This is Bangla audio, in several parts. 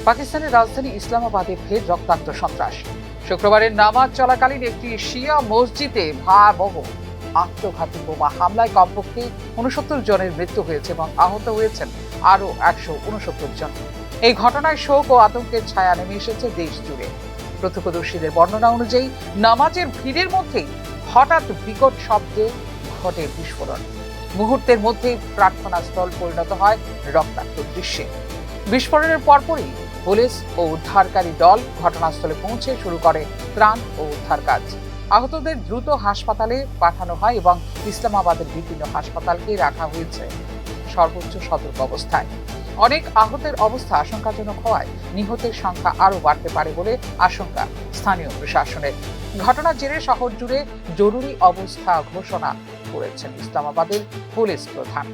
পাকিস্তানের রাজধানী ইসলামাবাদে ফের রক্তাক্ত সন্ত্রাস। শুক্রবারের নামাজ চলাকালীন একটি শিয়া মসজিদে ভয়াবহ আত্মঘাতী বোমা হামলায় কমপক্ষে ৬৯ জনের মৃত্যু হয়েছে এবং আহত হয়েছেন আরও ১৬৯ জন। এই ঘটনায় শোক ও আতঙ্কের ছায়া নেমে এসেছে দেশ জুড়ে। প্রত্যক্ষদর্শীদের বর্ণনা অনুযায়ী নামাজের ভিড়ের মধ্যেই হঠাৎ বিকট শব্দে ঘটে বিস্ফোরণ। মুহূর্তের মধ্যেই প্রার্থনাস্থল পরিণত হয় রক্তাক্ত দৃশ্যে। বিস্ফোরণের পরপরই পুলিশ ও উদ্ধারকারী দল ঘটনাস্থলে পৌঁছে শুরু করে ত্রাণ ও উদ্ধার কাজ। আহতদের দ্রুত হাসপাতালে পাঠানো হয় এবং ইসলামাবাদের বিভিন্ন হাসপাতালকে রাখা হয়েছে সর্বোচ্চ সতর্ক অবস্থায়। অনেক আহতের অবস্থা আশঙ্কাজনক হওয়ায় নিহতের সংখ্যা আরও বাড়তে পারে বলে আশঙ্কা স্থানীয় প্রশাসনের। ঘটনার জেরে শহর জুড়ে জরুরি অবস্থা ঘোষণা করেছেন ইসলামাবাদের পুলিশ প্রধান।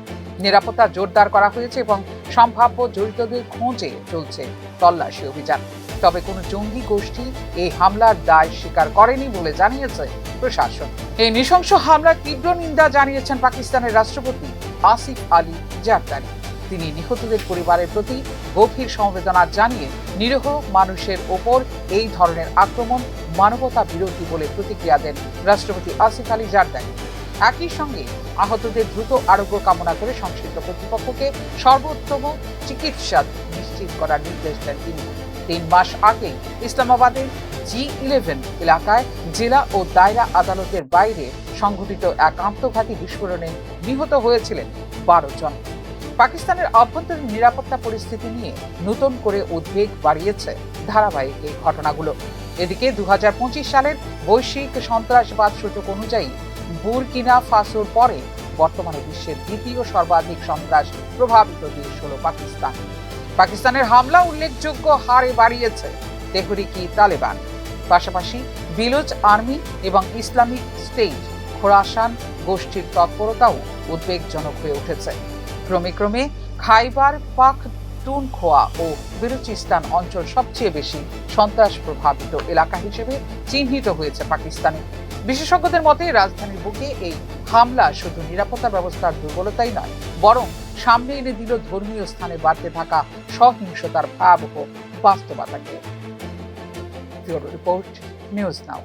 নিরাপত্তা জোরদার করা হয়েছে এবং সম্ভাব্য জড়িতদের খোঁজে চলছে তল্লাশি অভিযান। তবে কোনো জঙ্গি গোষ্ঠী এই হামলার দায় স্বীকার করেনি বলে জানিয়েছে প্রশাসন। এই নৃশংস হামলার তীব্র নিন্দা জানিয়েছেন পাকিস্তানের রাষ্ট্রপতি আসিফ আলী জারদারি। তিনি নিহতদের পরিবারের প্রতি গভীর সমবেদনা জানিয়ে নিরীহ মানুষের ওপর এই ধরনের আক্রমণ মানবতা বিরোধী বলে প্রতিক্রিয়া দেন রাষ্ট্রপতি আসিফ আলী জারদারি। একই সঙ্গে আহতদের দ্রুত আরোগ্য কামনা করে সংশ্লিষ্ট কর্তৃপক্ষকে সর্বোত্তম চিকিৎসা নিশ্চিত করার নির্দেশ দেন তিনি। ৩ মাস আগে ইসলামাবাদের G11 এলাকায় জেলা ও দায়রা আদালতের বাইরে সংঘটিত এক আত্মঘাতী বিস্ফোরণে নিহত হয়েছিলেন ১২ জন। পাকিস্তানের অভ্যন্তরীণ নিরাপত্তা পরিস্থিতি নিয়ে নতুন করে উদ্বেগ বাড়িয়েছে ধারাবাহিক এই ঘটনাগুলো। এদিকে ২০২৫ সালের বৈশ্বিক সন্ত্রাসবাদ সূচক অনুযায়ী বুরকিনা ফাসোর পরে বর্তমানে বিশ্বের দ্বিতীয় সর্বাধিক সন্ত্রাস প্রভাবিত দেশ হল পাকিস্তান। পাকিস্তানের হামলা উল্লেখযোগ্য হারে বাড়িয়েছে তেহরিকি তালেবান। পাশাপাশি বিলুচ আর্মি এবং ইসলামিক স্টেট খোরাসান গোষ্ঠীর তৎপরতাও উদ্বেগজনক হয়ে উঠেছে। ক্রমে ক্রমে খাইবার পাখতুনখোয়া ও বেলুচিস্তান অঞ্চল সবচেয়ে বেশি সন্ত্রাস প্রভাবিত এলাকা হিসেবে চিহ্নিত হয়েছে পাকিস্তানে। বিশেষজ্ঞদের মতে রাজধানীর বুকে এই হামলা শুধু নিরাপত্তা ব্যবস্থার দুর্বলতাই নয়, বরং সামনে এনে দিল ধর্মীয় স্থানে বাড়তে থাকা সহিংসতার ভয়াবহ বাস্তবতাকে। Report news now.